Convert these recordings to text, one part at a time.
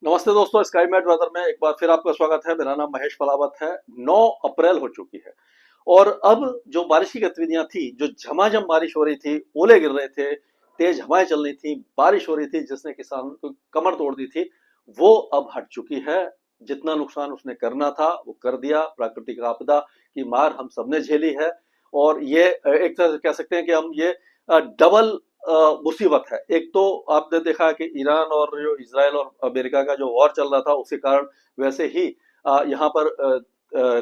नमस्ते दोस्तों, sky mat weather में एक बार फिर आपका स्वागत है। मेरा नाम महेश फलावत है। 9 अप्रैल हो चुकी है और अब जो बारिश की गतिविधियां थी, जो झमाझम बारिश हो रही थी, ओले गिर रहे थे, तेज हवाएं चल रही थी, बारिश हो रही थी जिसने किसानों की कमर तोड़ दी थी, वो अब हट चुकी है। जितना नुकसान उसने करना था वो कर दिया। प्राकृतिक आपदा की मार हम सबने झेली है और ये एक तरह से कह सकते हैं कि हम ये डबल मुसीबत है। एक तो आपने देखा कि ईरान और जो इसराइल और अमेरिका का जो वॉर चल रहा था उसके कारण वैसे ही यहाँ पर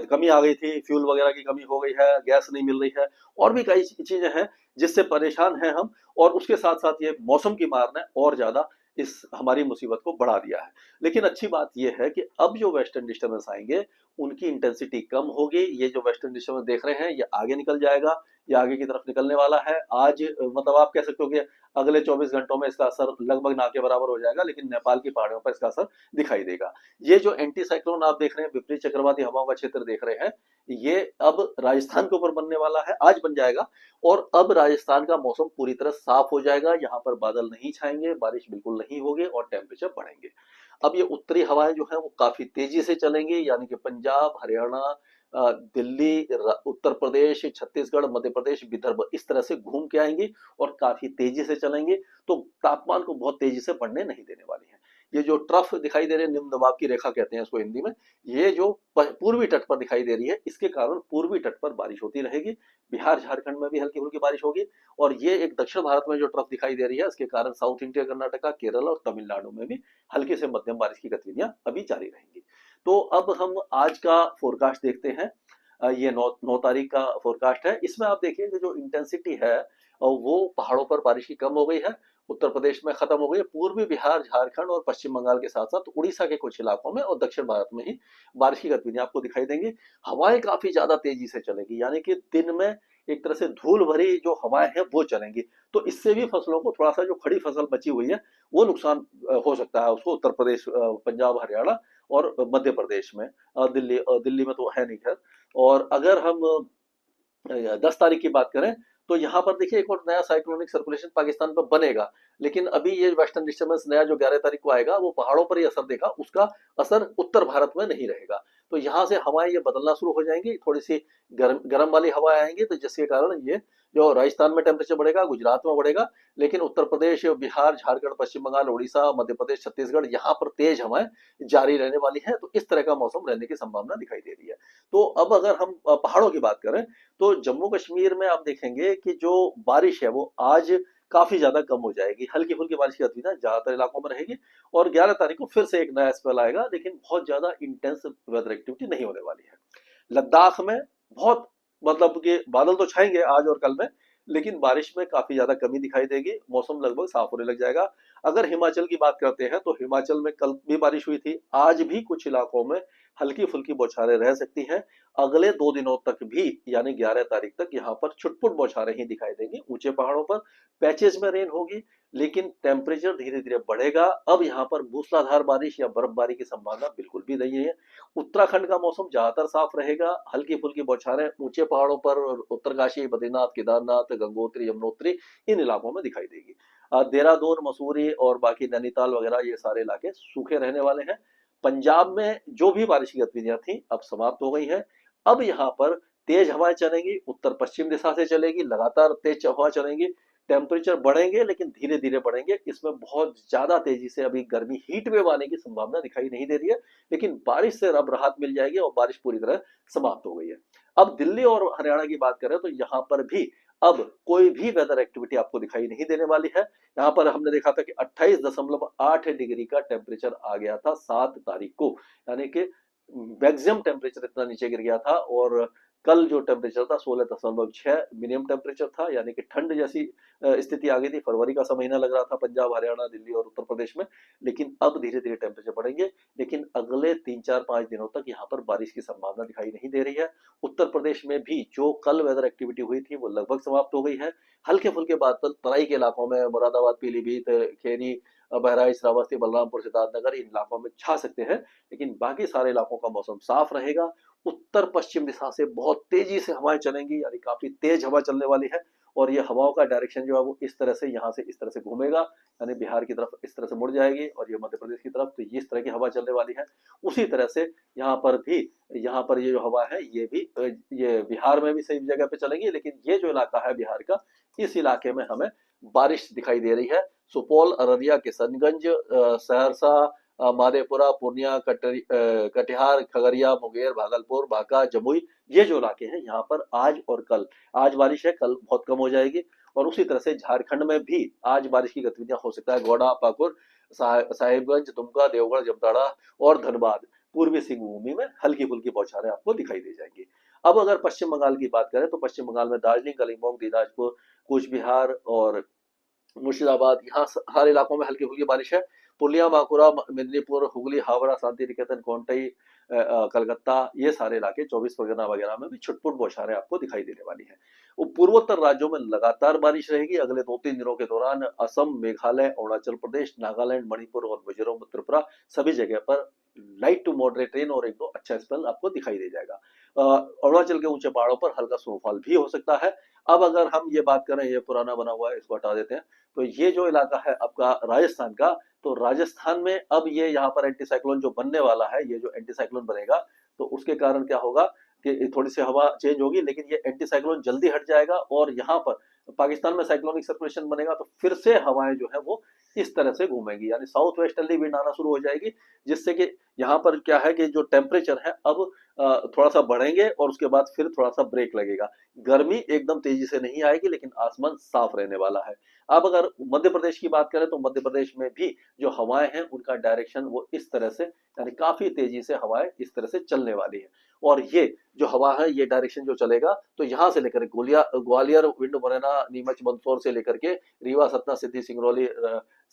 कमी आ गई थी, फ्यूल वगैरह की कमी हो गई है, गैस नहीं मिल रही है और भी कई चीजें हैं जिससे परेशान हैं हम। और उसके साथ साथ ये मौसम की मार ने और ज्यादा इस हमारी मुसीबत को बढ़ा दिया है। लेकिन अच्छी बात यह है कि अब जो वेस्टर्न डिस्टर्बेंस आएंगे उनकी इंटेंसिटी कम होगी। ये जो वेस्टर्न डिस्टर्बेंस देख रहे हैं ये आगे निकल जाएगा, ये आगे की तरफ निकलने वाला है। आज मतलब आप कह सकते हो कि अगले 24 घंटों में इसका असर लगभग ना के बराबर हो जाएगा, लेकिन नेपाल की पहाड़ियों पर इसका असर दिखाई देगा। ये जो एंटी साइक्लोन आप देख रहे हैं, विपरीत चक्रवाती हवाओं का क्षेत्र देख रहे हैं, ये अब राजस्थान के ऊपर बनने वाला है, आज बन जाएगा। और अब राजस्थान का मौसम पूरी तरह साफ हो जाएगा, यहाँ पर बादल नहीं छाएंगे, बारिश बिल्कुल नहीं होगी और टेम्परेचर बढ़ेंगे। अब ये उत्तरी हवाएं जो है वो काफी तेजी से चलेंगी, यानी कि पंजाब, हरियाणा, दिल्ली, उत्तर प्रदेश, छत्तीसगढ़, मध्य प्रदेश, विदर्भ इस तरह से घूम के आएंगी और काफी तेजी से चलेंगे। तो तापमान को बहुत तेजी से बढ़ने नहीं देने वाली है। ये जो ट्रफ दिखाई दे रहे हैं, निम्न दबाव की रेखा कहते हैं इसको हिंदी में, ये जो पूर्वी तट पर दिखाई दे रही है, इसके कारण पूर्वी तट पर बारिश होती रहेगी। बिहार झारखंड में भी हल्की फुल्की बारिश होगी। और ये एक दक्षिण भारत में जो ट्रफ दिखाई दे रही है इसके कारण साउथ इंडिया, कर्नाटका, केरल और तमिलनाडु में भी हल्की से मध्यम बारिश की गतिविधियां अभी जारी रहेंगी। तो अब हम आज का फोरकास्ट देखते हैं। ये 9 तारीख का फोरकास्ट है। इसमें आप देखिए कि जो इंटेंसिटी है वो पहाड़ों पर बारिश की कम हो गई है, उत्तर प्रदेश में खत्म हो गई है, पूर्वी बिहार, झारखंड और पश्चिम बंगाल के साथ साथ उड़ीसा के कुछ इलाकों में और दक्षिण भारत में ही बारिश की गतिविधियां आपको दिखाई देंगी। हवाएं काफी ज्यादा तेजी से चलेगी, यानी कि दिन में एक तरह से धूल भरी जो हवाएं हैं वो चलेंगी। तो इससे भी फसलों को थोड़ा सा, जो खड़ी फसल बची हुई है वो नुकसान हो सकता है उसको। उत्तर प्रदेश, पंजाब, हरियाणा और मध्य प्रदेश में, दिल्ली में तो है नहीं खैर। और अगर हम 10 तारीख की बात करें तो यहाँ पर देखिए एक और नया साइक्लोनिक सर्कुलेशन पाकिस्तान पर बनेगा। लेकिन अभी ये वेस्टर्न डिस्टर्बेंस नया जो 11 तारीख को आएगा वो पहाड़ों पर ही असर देगा, उसका असर उत्तर भारत में नहीं रहेगा। तो यहाँ से हवाएं ये बदलना शुरू हो जाएंगी, थोड़ी सी गर्म गर्म वाली हवाएं आएंगी, तो जिसके कारण ये जो राजस्थान में टेम्परेचर बढ़ेगा, गुजरात में बढ़ेगा। लेकिन उत्तर प्रदेश, बिहार, झारखंड, पश्चिम बंगाल, उड़ीसा, मध्य प्रदेश, छत्तीसगढ़, यहाँ पर तेज हवाएं जारी रहने वाली है। तो इस तरह का मौसम रहने की संभावना दिखाई दे रही है। तो अब अगर हम पहाड़ों की बात करें तो जम्मू कश्मीर में आप देखेंगे कि जो बारिश है वो आज काफी ज्यादा कम हो जाएगी। हल्की फुल्की बारिश की गतिविधियां ज्यादातर इलाकों में रहेगी और 11 तारीख को फिर से एक नया स्पेल आएगा, लेकिन बहुत ज्यादा इंटेंस वेदर एक्टिविटी नहीं होने वाली है। लद्दाख में बहुत, मतलब कि बादल तो छाएंगे आज और कल में, लेकिन बारिश में काफी ज्यादा कमी दिखाई देगी, मौसम लगभग साफ होने लग जाएगा। अगर हिमाचल की बात करते हैं तो हिमाचल में कल भी बारिश हुई थी, आज भी कुछ इलाकों में हल्की फुल्की बौछारें रह सकती हैं। अगले 2 दिनों तक भी, यानी 11 तारीख तक यहाँ पर छुटपुट बौछारें ही दिखाई देंगी। ऊंचे पहाड़ों पर पैचेज में रेन होगी, लेकिन टेम्परेचर धीरे धीरे बढ़ेगा। अब यहाँ पर मूसलाधार बारिश या बर्फबारी की संभावना बिल्कुल भी नहीं है। उत्तराखंड का मौसम ज्यादातर साफ रहेगा, हल्की फुल्की बौछारें ऊंचे पहाड़ों पर, उत्तरकाशी, बद्रीनाथ, केदारनाथ, गंगोत्री, यमुनोत्री इन इलाकों में दिखाई देगी। देहरादून, मसूरी और बाकी नैनीताल वगैरह ये सारे इलाके सूखे रहने वाले हैं। पंजाब में जो भी बारिश की गतिविधियां थी अब समाप्त हो गई है। अब यहाँ पर तेज हवाएं चलेंगी, उत्तर पश्चिम दिशा से चलेगी, लगातार तेज हवा चलेंगी। टेम्परेचर बढ़ेंगे लेकिन धीरे धीरे बढ़ेंगे, इसमें बहुत ज्यादा तेजी से अभी गर्मी, हीट वेव आने की संभावना दिखाई नहीं दे रही है। लेकिन बारिश से अब राहत मिल जाएगी और बारिश पूरी तरह समाप्त हो गई है। अब दिल्ली और हरियाणा की बात करें तो यहाँ पर भी अब कोई भी वेदर एक्टिविटी आपको दिखाई नहीं देने वाली है। यहाँ पर हमने देखा था कि 28.8 डिग्री का टेम्परेचर आ गया था 7 तारीख को, यानी कि मैक्सिमम टेम्परेचर इतना नीचे गिर गया था। और कल जो टेम्परेचर था 16.6 मिनिमम टेम्परेचर था, यानी कि ठंड जैसी स्थिति आ गई थी। फरवरी का सा महीना लग रहा था पंजाब, हरियाणा, दिल्ली और उत्तर प्रदेश में। लेकिन अब धीरे धीरे टेम्परेचर बढ़ेंगे, लेकिन अगले 3 4 5 दिनों तक यहाँ पर बारिश की संभावना दिखाई नहीं दे रही है। उत्तर प्रदेश में भी जो कल वेदर एक्टिविटी हुई थी वो लगभग समाप्त हो गई है। हल्के फुल्के बादल तराई के इलाकों में, मुरादाबाद, पीलीभीत, खेनी, बहराइच, श्रावस्ती, बलरामपुर, सिद्धार्थनगर इन इलाकों में छा सकते हैं। लेकिन बाकी सारे इलाकों का मौसम साफ रहेगा। उत्तर पश्चिम दिशा से बहुत तेजी से हवाएं चलेंगी, यानी काफी तेज हवा चलने वाली है और ये हवाओं का डायरेक्शन जो है वो इस तरह से यहाँ से इस तरह से घूमेगा, यानी बिहार की तरफ इस तरह से मुड़ जाएगी और ये मध्य प्रदेश की तरफ, तो ये इस तरह की हवा चलने वाली है। उसी तरह से यहाँ पर भी, यहाँ पर ये जो हवा है ये भी ये बिहार में भी सही जगह पे चलेगी, लेकिन ये जो इलाका है बिहार का, इस इलाके में हमें बारिश दिखाई दे रही है। सुपौल, अररिया, किशनगंज, सहरसा, माधेपुरा, पूर्णिया, कटिहार, खगड़िया, मुंगेर, भागलपुर, बांका, जमुई, ये जो इलाके हैं यहाँ पर आज और कल, आज बारिश है, कल बहुत कम हो जाएगी। और उसी तरह से झारखंड में भी आज बारिश की गतिविधियां हो सकता है। गोड्डा, पाकुड़, साहिबगंज, दुमका, देवगढ़, जामताड़ा और धनबाद, पूर्वी सिंहभूमि में हल्की फुल्की बौछारें आपको दिखाई दे जाएंगी। अब अगर पश्चिम बंगाल की बात करें तो पश्चिम बंगाल में दार्जिलिंग, कलिम्पोंग, दिनाजपुर, कूच बिहार और मुर्शिदाबाद, यहाँ हर इलाकों में हल्की फुल्की बारिश है। पूर्णिया, बांकुरा, मेदिनीपुर, हुगली, हावड़ा, शांति निकेतन, कोंटई, कलकत्ता, ये सारे इलाके, 24 परगना वगैरह में भी छुटपुट बौछारें आपको दिखाई देने वाली है। पूर्वोत्तर राज्यों में लगातार बारिश रहेगी अगले 2-3 दिनों के दौरान। असम, मेघालय, अरुणाचल प्रदेश, नागालैंड, मणिपुर और मिजोरम, त्रिपुरा, सभी जगह पर लाइट टू मॉडरेट रेन और एक दो अच्छा स्पेल आपको दिखाई दे जाएगा। अरुणाचल के ऊंचे पहाड़ों पर हल्का स्नोफॉल भी हो सकता है। अब अगर हम ये बात करें, ये पुराना बना हुआ है, इसको हटा देते हैं, तो ये जो इलाका है आपका राजस्थान का, तो राजस्थान में अब ये यहाँ पर एंटी साइक्लोन जो बनने वाला है, ये जो एंटी साइक्लोन बनेगा, तो उसके कारण क्या होगा कि थोड़ी सी हवा चेंज होगी, लेकिन ये एंटी साइक्लोन जल्दी हट जाएगा और यहाँ पर पाकिस्तान में साइक्लोनिक सर्कुलेशन बनेगा, तो फिर से हवाएं जो है वो इस तरह से घूमेंगी, यानी साउथ वेस्टर्ली विंड आना शुरू हो जाएगी, जिससे कि यहाँ पर क्या है कि जो टेम्परेचर है अब थोड़ा सा बढ़ेंगे और उसके बाद फिर थोड़ा सा ब्रेक लगेगा। गर्मी एकदम तेजी से नहीं आएगी, लेकिन आसमान साफ रहने वाला है। अब अगर मध्य प्रदेश की बात करें तो मध्य प्रदेश में भी जो हवाएं हैं उनका डायरेक्शन वो इस तरह से, यानी काफी तेजी से हवाएं इस तरह से चलने वाली है। और ये जो हवा है ये डायरेक्शन जो चलेगा, तो यहाँ से लेकर ग्वालियर, विंड मुरैना, नीमच, मंदसौर से लेकर के रीवा, सतना, सिद्धि, सिंगरौली,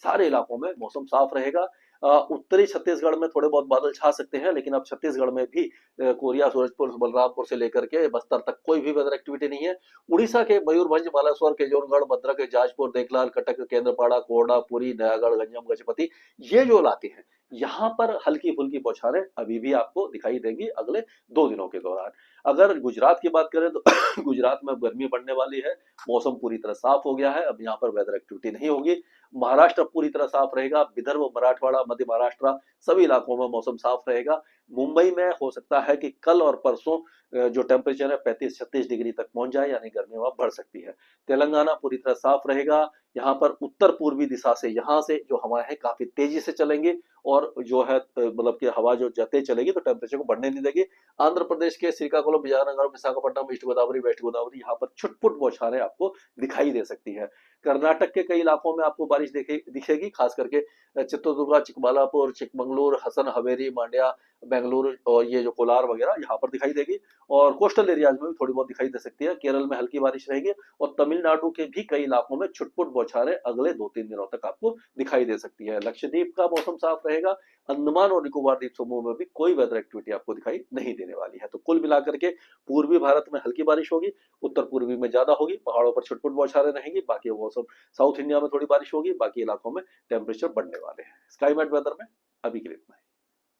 सारे इलाकों में मौसम साफ रहेगा। उत्तरी छत्तीसगढ़ में थोड़े बहुत बादल छा सकते हैं, लेकिन अब छत्तीसगढ़ में भी कोरिया, सूरजपुर, बलरामपुर से लेकर के बस्तर तक कोई भी वेदर एक्टिविटी नहीं है। उड़ीसा के मयूरभंज, बालासोर, केजोरगढ़, भद्रक, जाजपुर, देखलाल, कटक, केंद्रपाड़ा, कोरडा, पुरी, नयागढ़, गंजम, गजपति, ये जो इलाके हैं यहाँ पर हल्की फुल्की बौछारें अभी भी आपको दिखाई देंगी अगले 2 दिनों के दौरान। अगर गुजरात की बात करें तो गुजरात में गर्मी बढ़ने वाली है, मौसम पूरी तरह साफ हो गया है, अब यहाँ पर वेदर एक्टिविटी नहीं होगी। महाराष्ट्र पूरी तरह साफ रहेगा, विदर्भ, मराठवाड़ा, मध्य महाराष्ट्र, सभी इलाकों में मौसम साफ रहेगा। मुंबई में हो सकता है कि कल और परसों जो टेम्परेचर है 35-36 डिग्री तक पहुंच जाए, यानी गर्मी वहां बढ़ सकती है। तेलंगाना पूरी तरह साफ रहेगा, यहाँ पर उत्तर पूर्वी दिशा से यहाँ से जो हवाएं हैं काफी तेजी से चलेंगी और जो है मतलब कि हवा जो जते चलेगी तो टेम्परेचर को बढ़ने नहीं देगी। आंध्र प्रदेश के श्रीकाकुलम, विजयनगर, विशाखापट्टनम, ईस्ट गोदावरी, वेस्ट गोदावरी, यहाँ पर छुटपुट बौछारें आपको दिखाई दे सकती है। कर्नाटक के कई इलाकों में आपको बारिश दिखेगी, खास करके चित्रदुर्गा, चिकबालापुर, चिकमंगलुरु, हसन, हवेली, मांड्या, बेंगलुरु और ये जो कोलार वगैरह यहाँ पर दिखाई देगी। और कोस्टल एरियाज में भी थोड़ी बहुत दिखाई दे सकती है। केरल में हल्की बारिश रहेगी और तमिलनाडु के भी कई इलाकों में छुटपुट बौछारें अगले 2-3 दिनों तक आपको दिखाई दे सकती है। लक्षद्वीप का मौसम साफ रहेगा, अंडमान और निकोबार द्वीप समूह में भी कोई वेदर एक्टिविटी आपको दिखाई नहीं देने वाली है। तो कुल मिलाकर के पूर्वी भारत में हल्की बारिश होगी, उत्तर पूर्वी में ज्यादा होगी, पहाड़ों पर छुटपुट बौछारें रहेंगी, बाकी मौसम साउथ इंडिया में थोड़ी बारिश होगी, बाकी इलाकों में टेम्परेचर बढ़ने वाले हैं। स्काईमेट वेदर में अभी के लिए इतना ही।